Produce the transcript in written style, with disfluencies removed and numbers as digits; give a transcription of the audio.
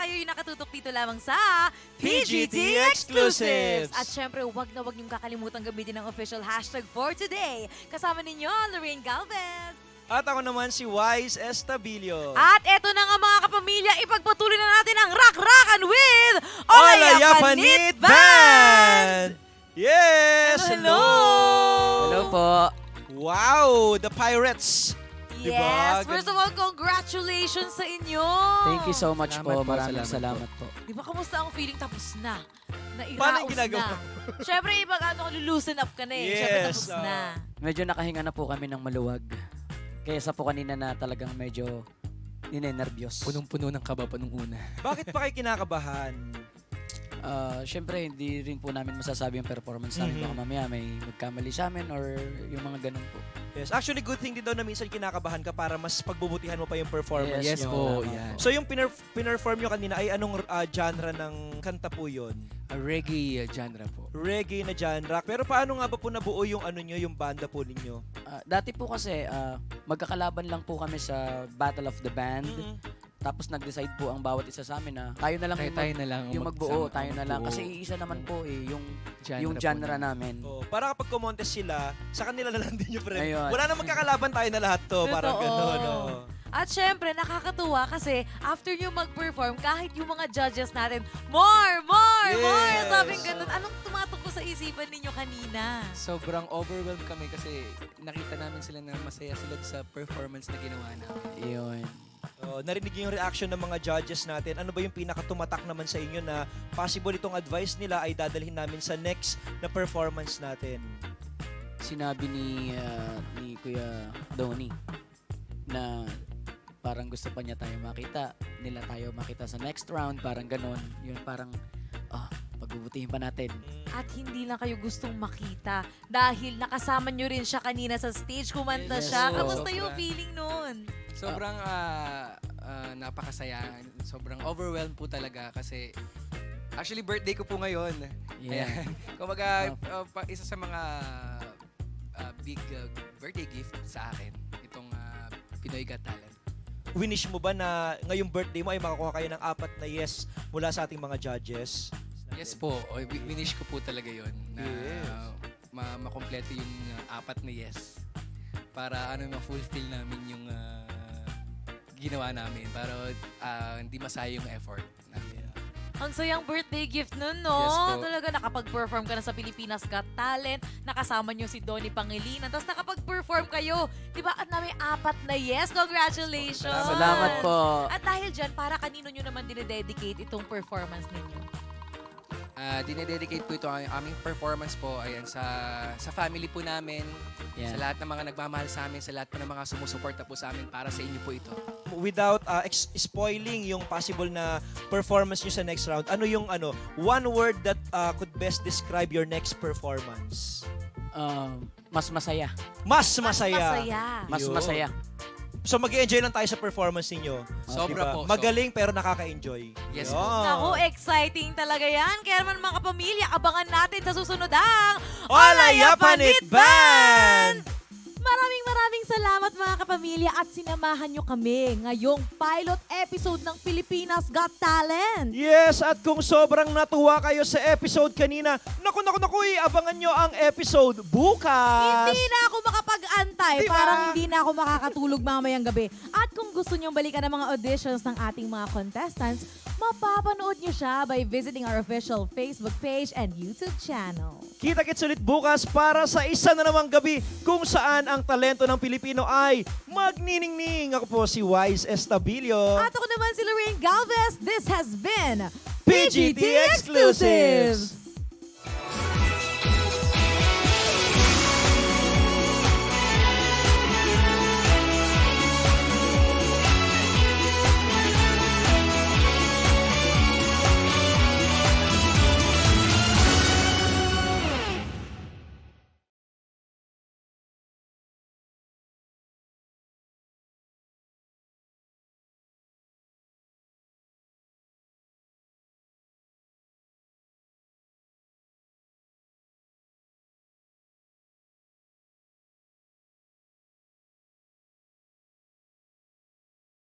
kayo'y nakatutok dito lamang sa PGT Exclusives! At syempre, huwag na huwag niyong kakalimutan gamitin ang official hashtag for today. Kasama ninyo, Lorraine Galvez. At ako naman si Wise Estabilio. At eto na nga mga kapamilya, ipagpatuloy na natin ang rock-rockan with Olaya Panit Band! Yes! Hello! Hello po. Wow! The Pirates! Yes, Diba? first of all, congratulations sa inyo! Thank you so much Salamat po. po, Maraming salamat salamat po. Di ba, kamusta ang feeling tapos na? Nairaos Paano yung ginagawa? na. Syempre, ibang lulusen up ka na eh. Syempre, Yes, tapos na. Medyo nakahinga na po kami ng maluwag. Kaysa po kanina na talagang medyo ninenervyos. Punong-puno ng kaba pa nung una. Bakit pa kayo kinakabahan? Siyempre, hindi rin po namin masasabi yung performance namin. Mhm. Baka mamaya may magkamali sa amin or yung mga ganun po. Yes, actually good thing din daw na minsan kinakabahan ka para mas pagbubutihan mo pa yung performance Yes nyo. po, Tama yan. po. So yung pinerform nyo kanina ay anong genre ng kanta po yun? A reggae genre po. Reggae na genre. Pero paano nga ba po nabuo yung ano nyo, yung banda po ninyo? Dati po kasi, magkakalaban lang po kami sa Battle of the Band. Tapos nag-decide po ang bawat isa sa amin na tayo na lang Tayo na lang. yung magbuo, tayo na lang. Kasi iisa naman po yung genre namin. Oh, para kapag kumontes sila, sa kanila na lang din yung friend. Ayun. Wala na magkakalaban tayo na lahat to. Parang Totoo. gano'n. Oh. At syempre, nakakatuwa kasi after nyo mag-perform, kahit yung mga judges natin, more! Yes. Sabing ganun. Anong tumatok ko sa isipan ninyo kanina? Sobrang overwhelmed kami kasi nakita namin sila na masaya sila sa performance na ginawa namin. Yun. Oh, narinig yung reaction ng mga judges natin. Ano ba yung pinakatumatak naman sa inyo na possible itong advice nila ay dadalhin namin sa next na performance natin? Sinabi ni Kuya Donnie na parang gusto pa niya tayo makita sa next round, parang ganon. Yun parang, pagbubutihin pa natin. At hindi lang kayo gustong makita dahil nakasama nyo rin siya kanina sa stage, kumanta Yes, siya. oo. Kamusta yung Sobra. feeling nun? Sobrang napakasaya. Sobrang overwhelmed po talaga kasi actually birthday ko po ngayon. Yeah. Ayan. Kumbaga, isa sa mga big birthday gift sa akin, itong Pinoy Got Talent. Winish mo ba na ngayong birthday mo ay makakuha kayo ng 4 na yes mula sa ating mga judges? Yes po, winish ko po talaga yon na Yes. makompleto yung 4 na yes. Para ma-fulfill namin yung ginawa namin. Para hindi masayang yung effort namin. Ang sayang birthday gift nun, no? Yes po. Talaga nakapag-perform ka na sa Pilipinas Got Talent, nakasama nyo si Donnie Pangilinan, tapos nakapag-perform kayo. Diba? At na may 4 na yes. Congratulations! Salamat po. At dahil dyan, para kanino nyo naman dinededicate itong performance ninyo? Dinededicate po ito ang aming performance po ayan, sa family po namin, Yeah. sa lahat ng mga nagmamahal sa amin, sa lahat po ng mga sumusuporta po sa amin, para sa inyo po ito. Without spoiling yung possible na performance nyo sa next round, ano yung one word that could best describe your next performance? Mas masaya. Mas masaya. Mas Yun. masaya. So mag-enjoy lang tayo sa performance ninyo. Sobra po. Magaling pero nakaka-enjoy. Yes Yun. po. Naku, exciting talaga yan. Kaya naman mga kapamilya, abangan natin sa susunod ang Olaya Panit Band! Maraming salamat mga kapamilya at sinamahan nyo kami ngayong pilot episode ng Pilipinas Got Talent. Yes, at kung sobrang natuwa kayo sa episode kanina, naku, abangan nyo ang episode bukas! Hindi na ako makapag-antay. Diba? Parang hindi na ako makakatulog mamayang gabi. At kung gusto nyong balikan ang mga auditions ng ating mga contestants, mapapanood nyo siya by visiting our official Facebook page and YouTube channel. Kita-kits ulit bukas para sa isa na namang gabi kung saan ang talento ng Pilipino ay magniningning. Ako po si Wise Estabilio. At ako naman si Lorraine Galvez. This has been PGT Exclusives!